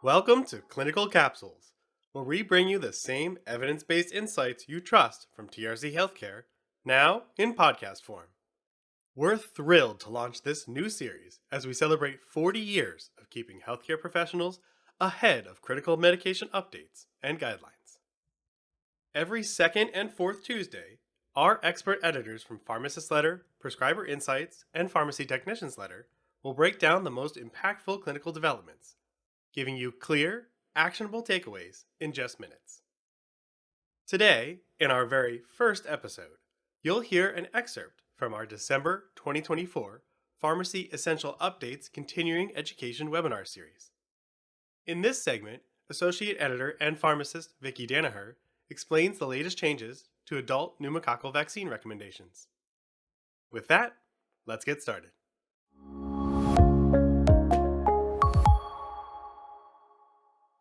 Welcome to Clinical Capsules, where we bring you the same evidence-based insights you trust from TRC Healthcare, now in podcast form. We're thrilled to launch this new series as we celebrate 40 years of keeping healthcare professionals ahead of critical medication updates and guidelines. Every second and fourth Tuesday, our expert editors from Pharmacist Letter, Prescriber Insights, and Pharmacy Technicians Letter will break down the most impactful clinical developments, giving you clear, actionable takeaways in just minutes. Today, in our very first episode, you'll hear an excerpt from our December 2024 Pharmacy Essential Updates Continuing Education webinar series. In this segment, Associate Editor and Pharmacist Vickie Danaher explains the latest changes to adult pneumococcal vaccine recommendations. With that, let's get started.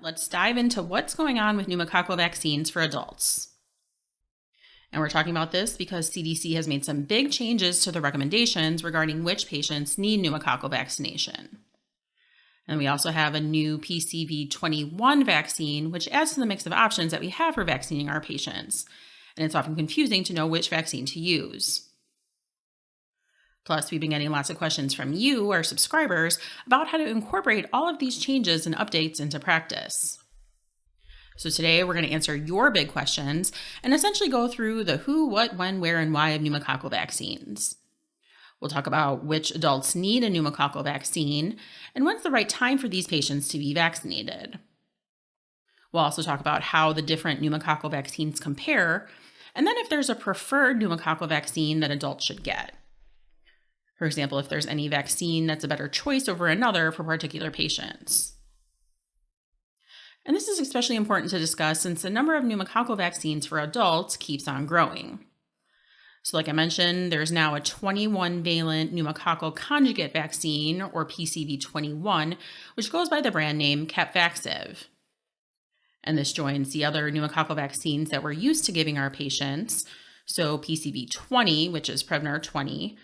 Let's dive into what's going on with pneumococcal vaccines for adults. And we're talking about this because CDC has made some big changes to the recommendations regarding which patients need pneumococcal vaccination. And we also have a new PCV21 vaccine, which adds to the mix of options that we have for vaccinating our patients. And it's often confusing to know which vaccine to use. Plus, we've been getting lots of questions from you, our subscribers, about how to incorporate all of these changes and updates into practice. So today, we're going to answer your big questions and essentially go through the who, what, when, where, and why of pneumococcal vaccines. We'll talk about which adults need a pneumococcal vaccine and when's the right time for these patients to be vaccinated. We'll also talk about how the different pneumococcal vaccines compare, and then if there's a preferred pneumococcal vaccine that adults should get. For example, if there's any vaccine that's a better choice over another for particular patients. And this is especially important to discuss since the number of pneumococcal vaccines for adults keeps on growing. So like I mentioned, there's now a 21-valent pneumococcal conjugate vaccine, or PCV21, which goes by the brand name Capvaxive. And this joins the other pneumococcal vaccines that we're used to giving our patients, so PCV20, which is Prevnar 20,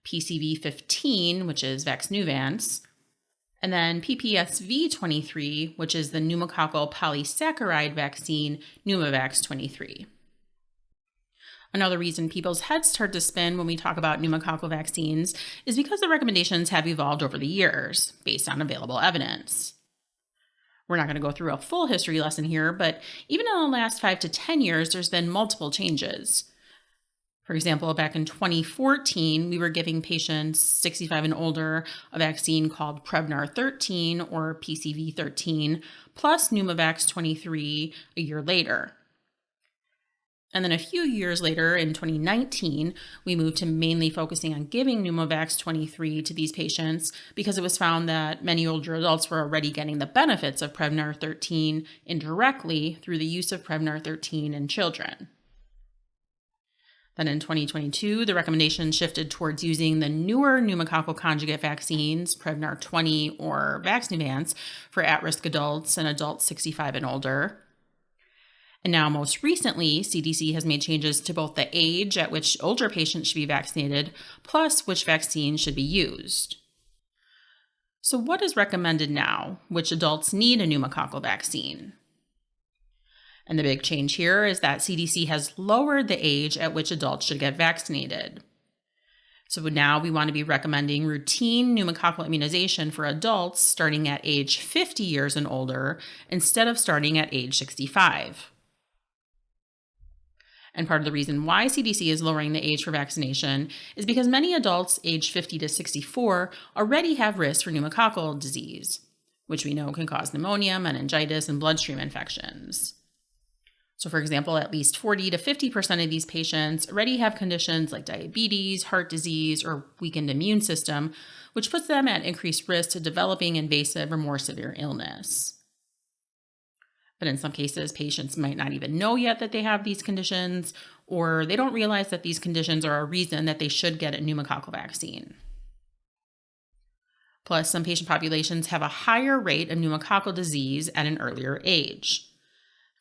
PCV15, which is Vaxneuvance, and then PPSV23, which is the pneumococcal polysaccharide vaccine, Pneumovax 23. Another reason people's heads start to spin when we talk about pneumococcal vaccines is because the recommendations have evolved over the years, based on available evidence. We're not going to go through a full history lesson here, but even in the last 5 to 10 years, there's been multiple changes. For example, back in 2014, we were giving patients 65 and older a vaccine called Prevnar 13 or PCV 13 plus Pneumovax 23 a year later. And then a few years later, in 2019, we moved to mainly focusing on giving Pneumovax 23 to these patients because it was found that many older adults were already getting the benefits of Prevnar 13 indirectly through the use of Prevnar 13 in children. Then in 2022, the recommendation shifted towards using the newer pneumococcal conjugate vaccines, Prevnar 20 or Vaxneuvance, for at-risk adults and adults 65 and older. And now, most recently, CDC has made changes to both the age at which older patients should be vaccinated, plus which vaccine should be used. So what is recommended now? Which adults need a pneumococcal vaccine? And the big change here is that CDC has lowered the age at which adults should get vaccinated. So now we want to be recommending routine pneumococcal immunization for adults starting at age 50 years and older instead of starting at age 65. And part of the reason why CDC is lowering the age for vaccination is because many adults aged 50 to 64 already have risk for pneumococcal disease, which we know can cause pneumonia, meningitis, and bloodstream infections. So for example, at least 40 to 50% of these patients already have conditions like diabetes, heart disease, or weakened immune system, which puts them at increased risk to developing invasive or more severe illness. But in some cases, patients might not even know yet that they have these conditions, or they don't realize that these conditions are a reason that they should get a pneumococcal vaccine. Plus, some patient populations have a higher rate of pneumococcal disease at an earlier age.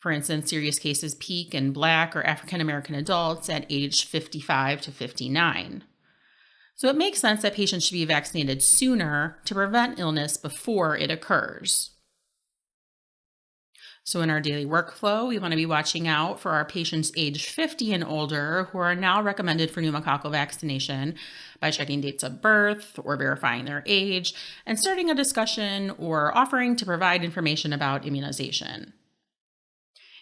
For instance, serious cases peak in Black or African American adults at age 55 to 59. So it makes sense that patients should be vaccinated sooner to prevent illness before it occurs. So in our daily workflow, we want to be watching out for our patients aged 50 and older who are now recommended for pneumococcal vaccination by checking dates of birth or verifying their age and starting a discussion or offering to provide information about immunization.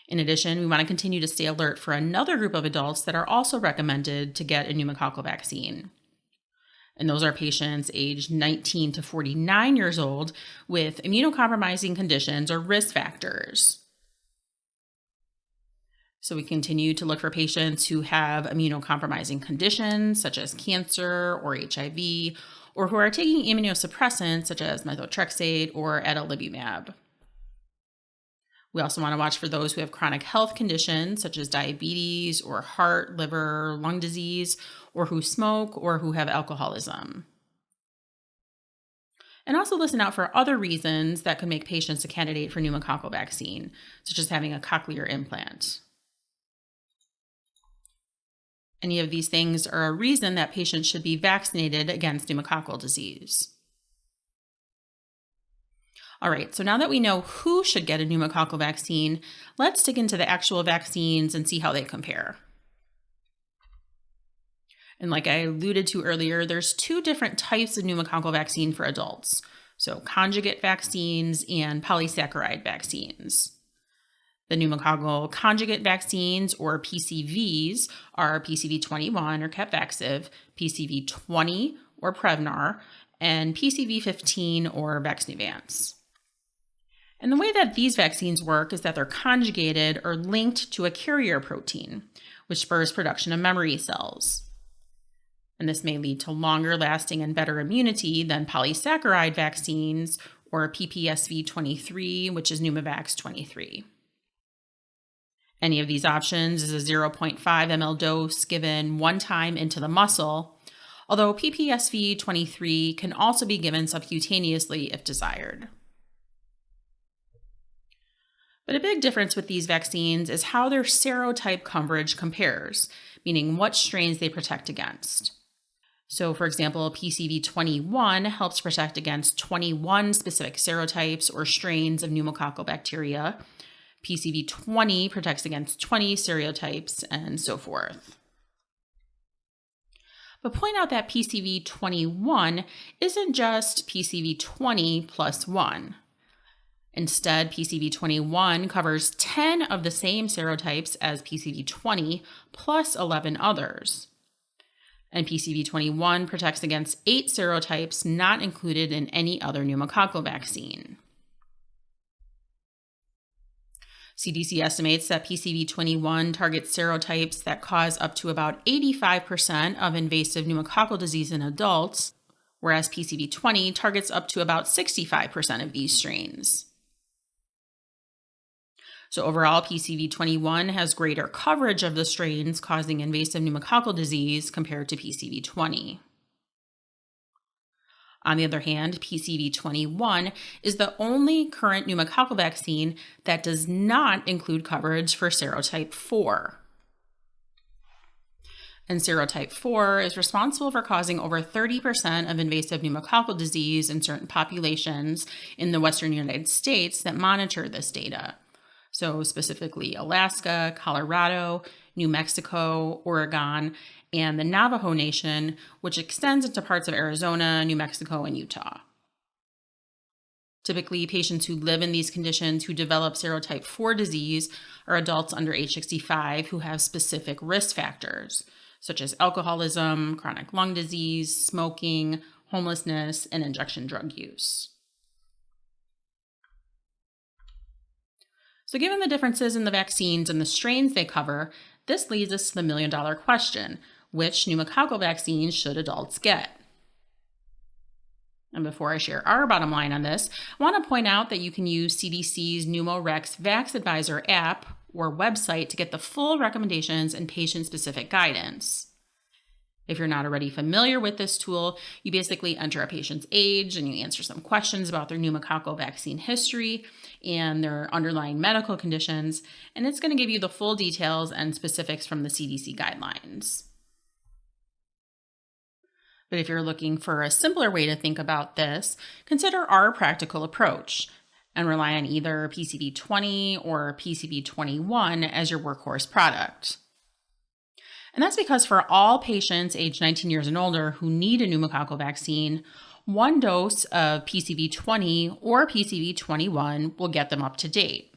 In addition, we want to continue to stay alert for another group of adults that are also recommended to get a pneumococcal vaccine. And those are patients aged 19 to 49 years old with immunocompromising conditions or risk factors. So we continue to look for patients who have immunocompromising conditions such as cancer or HIV, or who are taking immunosuppressants such as methotrexate or adalimumab. We also want to watch for those who have chronic health conditions such as diabetes or heart, liver, lung disease, or who smoke or who have alcoholism. And also listen out for other reasons that could make patients a candidate for pneumococcal vaccine, such as having a cochlear implant. Any of these things are a reason that patients should be vaccinated against pneumococcal disease. All right, so now that we know who should get a pneumococcal vaccine, let's dig into the actual vaccines and see how they compare. And like I alluded to earlier, there's two different types of pneumococcal vaccine for adults. So conjugate vaccines and polysaccharide vaccines. The pneumococcal conjugate vaccines, or PCVs, are PCV21 or Capvaxive, PCV20 or Prevnar, and PCV15 or Vaxneuvance. And the way that these vaccines work is that they're conjugated or linked to a carrier protein, which spurs production of memory cells. And this may lead to longer lasting and better immunity than polysaccharide vaccines or PPSV23, which is Pneumovax 23. Any of these options is a 0.5 ml dose given one time into the muscle, although PPSV23 can also be given subcutaneously if desired. But a big difference with these vaccines is how their serotype coverage compares, meaning what strains they protect against. So, for example, PCV21 helps protect against 21 specific serotypes or strains of pneumococcal bacteria. PCV20 protects against 20 serotypes, and so forth. But point out that PCV21 isn't just PCV20 plus 1. Instead, PCV21 covers 10 of the same serotypes as PCV20 plus 11 others. And PCV21 protects against 8 serotypes not included in any other pneumococcal vaccine. CDC estimates that PCV21 targets serotypes that cause up to about 85% of invasive pneumococcal disease in adults, whereas PCV20 targets up to about 65% of these strains. So overall, PCV21 has greater coverage of the strains causing invasive pneumococcal disease compared to PCV20. On the other hand, PCV21 is the only current pneumococcal vaccine that does not include coverage for serotype 4. And serotype 4 is responsible for causing over 30% of invasive pneumococcal disease in certain populations in the Western United States that monitor this data. So specifically Alaska, Colorado, New Mexico, Oregon, and the Navajo Nation, which extends into parts of Arizona, New Mexico, and Utah. Typically, patients who live in these conditions who develop serotype 4 disease are adults under age 65 who have specific risk factors, such as alcoholism, chronic lung disease, smoking, homelessness, and injection drug use. So given the differences in the vaccines and the strains they cover, this leads us to the million-dollar question: which pneumococcal vaccine should adults get? And before I share our bottom line on this, I want to point out that you can use CDC's Pneumorex Vax Advisor app or website to get the full recommendations and patient-specific guidance. If you're not already familiar with this tool, you basically enter a patient's age and you answer some questions about their pneumococcal vaccine history and their underlying medical conditions, and it's going to give you the full details and specifics from the CDC guidelines. But if you're looking for a simpler way to think about this, consider our practical approach. and rely on either PCV20 or PCV21 as your workhorse product. And that's because for all patients aged 19 years and older who need a pneumococcal vaccine, one dose of PCV20 or PCV21 will get them up to date.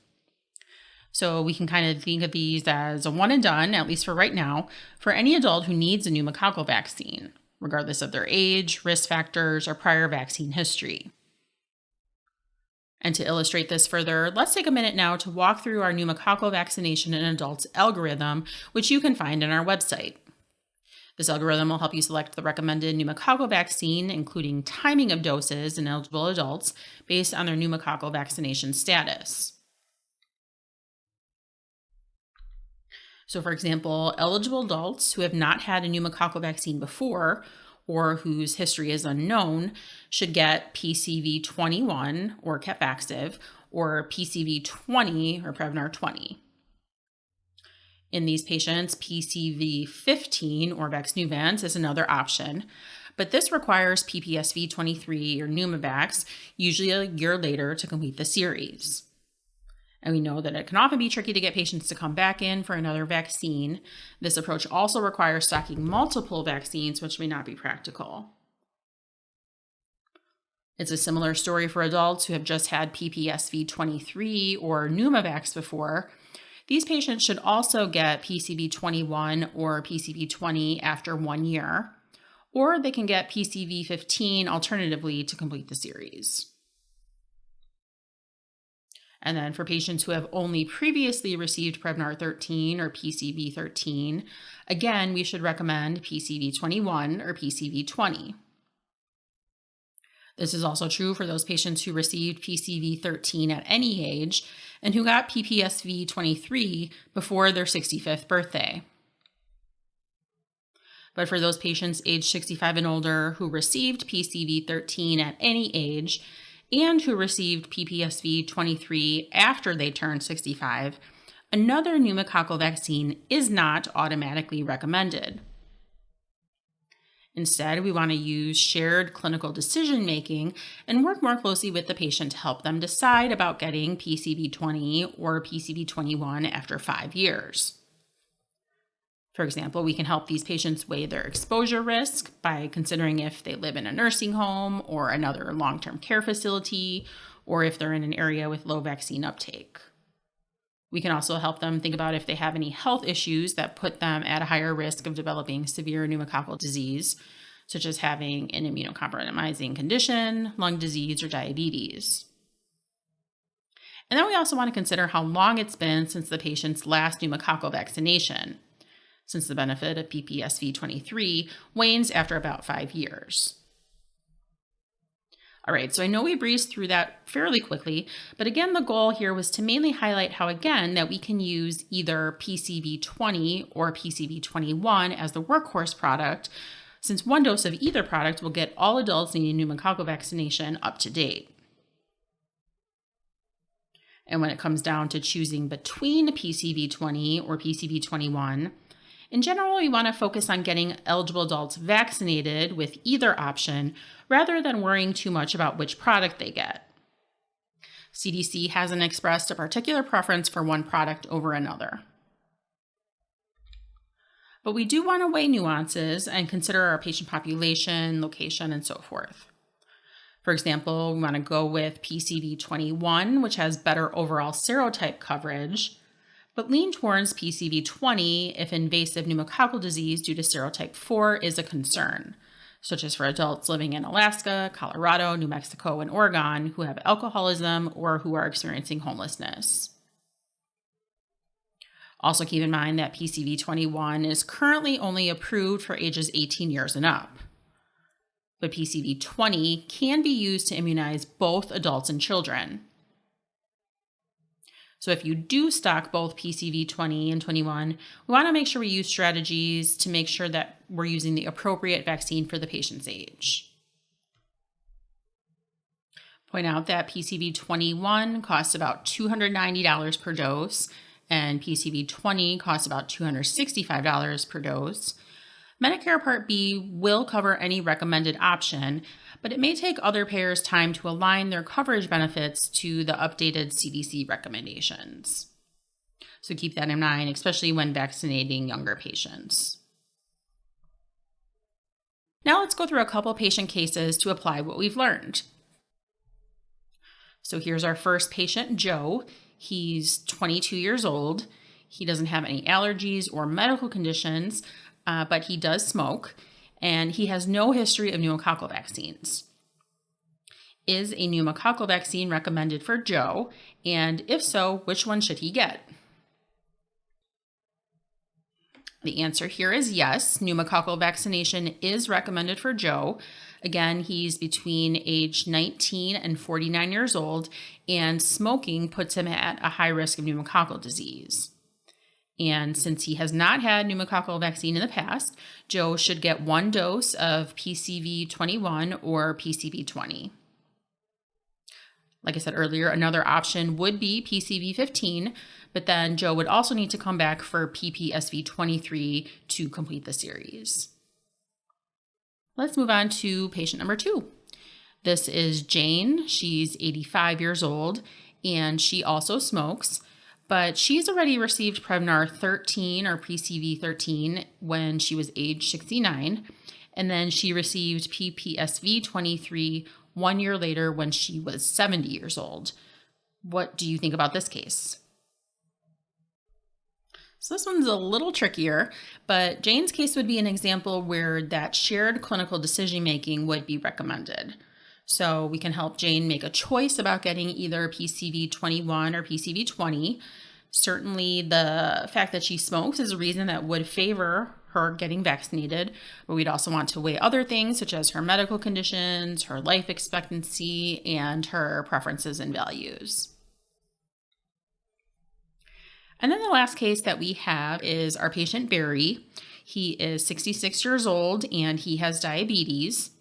So we can kind of think of these as a one and done, at least for right now, for any adult who needs a pneumococcal vaccine, regardless of their age, risk factors, or prior vaccine history. And to illustrate this further, let's take a minute now to walk through our pneumococcal vaccination in adults algorithm, which you can find on our website. This algorithm will help you select the recommended pneumococcal vaccine, including timing of doses in eligible adults based on their pneumococcal vaccination status. So, for example, eligible adults who have not had a pneumococcal vaccine before or whose history is unknown should get PCV21 or Capvaxive or PCV20 or Prevnar 20. In these patients, PCV15 or Vaxneuvance is another option, but this requires PPSV23 or Pneumovax, usually a year later, to complete the series. And we know that it can often be tricky to get patients to come back in for another vaccine. This approach also requires stocking multiple vaccines, which may not be practical. It's a similar story for adults who have just had PPSV23 or Pneumovax before. These patients should also get PCV21 or PCV20 after 1 year, or they can get PCV15 alternatively to complete the series. And then for patients who have only previously received Prevnar 13 or PCV 13, again, we should recommend PCV 21 or PCV 20. This is also true for those patients who received PCV 13 at any age and who got PPSV 23 before their 65th birthday. But for those patients aged 65 and older who received PCV 13 at any age, and who received PPSV 23 after they turned 65, another pneumococcal vaccine is not automatically recommended. Instead, we want to use shared clinical decision-making and work more closely with the patient to help them decide about getting PCV20 or PCV21 after 5 years. For example, we can help these patients weigh their exposure risk by considering if they live in a nursing home or another long-term care facility, or if they're in an area with low vaccine uptake. We can also help them think about if they have any health issues that put them at a higher risk of developing severe pneumococcal disease, such as having an immunocompromising condition, lung disease, or diabetes. And then we also want to consider how long it's been since the patient's last pneumococcal vaccination, since the benefit of PPSV23 wanes after about 5 years. All right, so I know we breezed through that fairly quickly, but again, the goal here was to mainly highlight how, again, that we can use either PCV20 or PCV21 as the workhorse product, since one dose of either product will get all adults needing pneumococcal vaccination up to date. And when it comes down to choosing between PCV20 or PCV21, in general, we want to focus on getting eligible adults vaccinated with either option rather than worrying too much about which product they get. CDC hasn't expressed a particular preference for one product over another. But we do want to weigh nuances and consider our patient population, location, and so forth. For example, we want to go with PCV21, which has better overall serotype coverage, but lean towards PCV20 if invasive pneumococcal disease due to serotype 4 is a concern, such as for adults living in Alaska, Colorado, New Mexico, and Oregon who have alcoholism or who are experiencing homelessness. Also keep in mind that PCV21 is currently only approved for ages 18 years and up, but PCV20 can be used to immunize both adults and children. So if you do stock both PCV20 and 21, we want to make sure we use strategies to make sure that we're using the appropriate vaccine for the patient's age. Point out that PCV21 costs about $290 per dose, and PCV20 costs about $265 per dose. Medicare Part B will cover any recommended option, but it may take other payers time to align their coverage benefits to the updated CDC recommendations. So keep that in mind, especially when vaccinating younger patients. Now let's go through a couple patient cases to apply what we've learned. So here's our first patient, Joe. He's 22 years old. He doesn't have any allergies or medical conditions, but he does smoke, and he has no history of pneumococcal vaccines. Is a pneumococcal vaccine recommended for Joe? And if so, which one should he get? The answer here is yes. Pneumococcal vaccination is recommended for Joe. Again, he's between age 19 and 49 years old, and smoking puts him at a high risk of pneumococcal disease. And since he has not had pneumococcal vaccine in the past, Joe should get 1 dose of PCV21 or PCV20. Like I said earlier, another option would be PCV15, but then Joe would also need to come back for PPSV23 to complete the series. Let's move on to patient number 2. This is Jane. She's 85 years old, and she also smokes, but she's already received Prevnar 13 or PCV13 when she was age 69, and then she received PPSV23 1 year later when she was 70 years old. What do you think about this case? So this one's a little trickier, but Jane's case would be an example where that shared clinical decision-making would be recommended. So we can help Jane make a choice about getting either PCV21 or PCV20. Certainly the fact that she smokes is a reason that would favor her getting vaccinated, but we'd also want to weigh other things such as her medical conditions, her life expectancy, and her preferences and values. And then the last case that we have is our patient Barry. He is 66 years old and he has diabetes.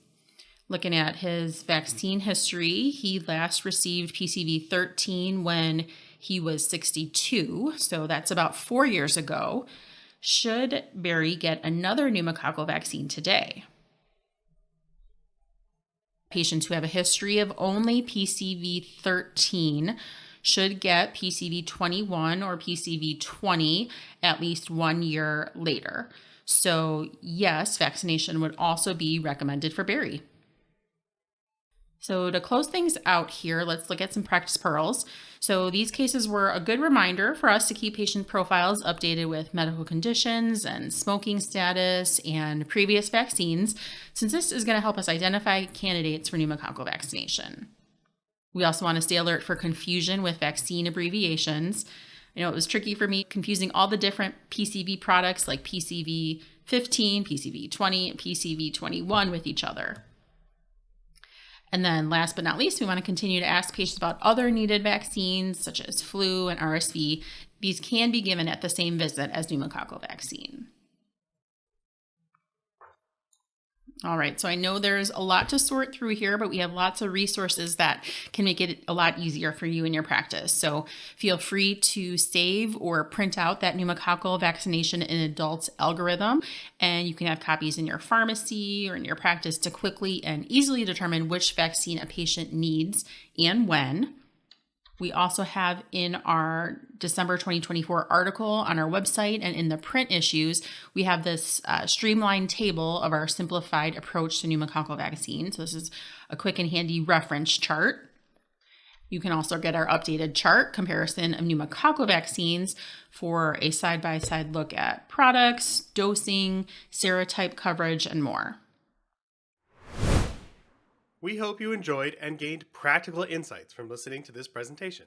Looking at his vaccine history, he last received PCV 13 when he was 62, so that's about 4 years ago. Should Barry get another pneumococcal vaccine today? Patients who have a history of only PCV 13 should get PCV 21 or PCV 20 at least 1 year later. So yes, vaccination would also be recommended for Barry. So to close things out here, let's look at some practice pearls. So these cases were a good reminder for us to keep patient profiles updated with medical conditions and smoking status and previous vaccines, since this is going to help us identify candidates for pneumococcal vaccination. We also want to stay alert for confusion with vaccine abbreviations. I know it was tricky for me confusing all the different PCV products like PCV 15, PCV 20, and PCV 21 with each other. And then last but not least, we want to continue to ask patients about other needed vaccines such as flu and RSV. These can be given at the same visit as pneumococcal vaccine. All right, so I know there's a lot to sort through here, but we have lots of resources that can make it a lot easier for you in your practice. So feel free to save or print out that pneumococcal vaccination in adults algorithm, and you can have copies in your pharmacy or in your practice to quickly and easily determine which vaccine a patient needs and when. We also have in our December 2024 article on our website and in the print issues, we have this streamlined table of our simplified approach to pneumococcal vaccine. So this is a quick and handy reference chart. You can also get our updated chart comparison of pneumococcal vaccines for a side-by-side look at products, dosing, serotype coverage, and more. We hope you enjoyed and gained practical insights from listening to this presentation.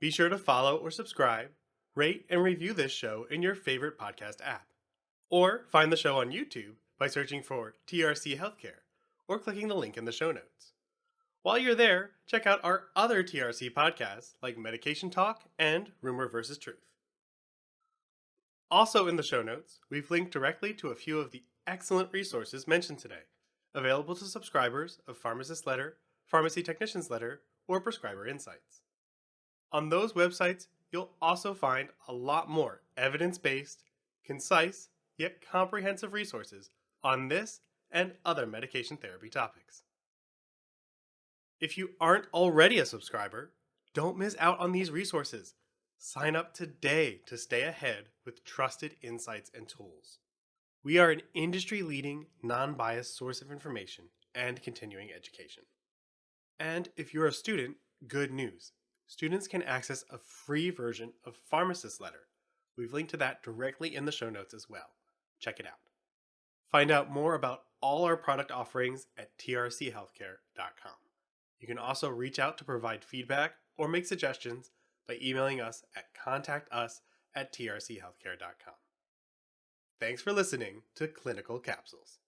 Be sure to follow or subscribe, rate, and review this show in your favorite podcast app. Or find the show on YouTube by searching for TRC Healthcare or clicking the link in the show notes. While you're there, check out our other TRC podcasts like Medication Talk and Rumor vs. Truth. Also in the show notes, we've linked directly to a few of the excellent resources mentioned today, available to subscribers of Pharmacist Letter, Pharmacy Technician's Letter, or Prescriber Insights. On those websites, you'll also find a lot more evidence-based, concise, yet comprehensive resources on this and other medication therapy topics. If you aren't already a subscriber, don't miss out on these resources. Sign up today to stay ahead with trusted insights and tools. We are an industry-leading, non-biased source of information and continuing education. And if you're a student, good news. Students can access a free version of Pharmacist Letter. We've linked to that directly in the show notes as well. Check it out. Find out more about all our product offerings at trchealthcare.com. You can also reach out to provide feedback or make suggestions by emailing us at contactus@trchealthcare.com. Thanks for listening to Clinical Capsules.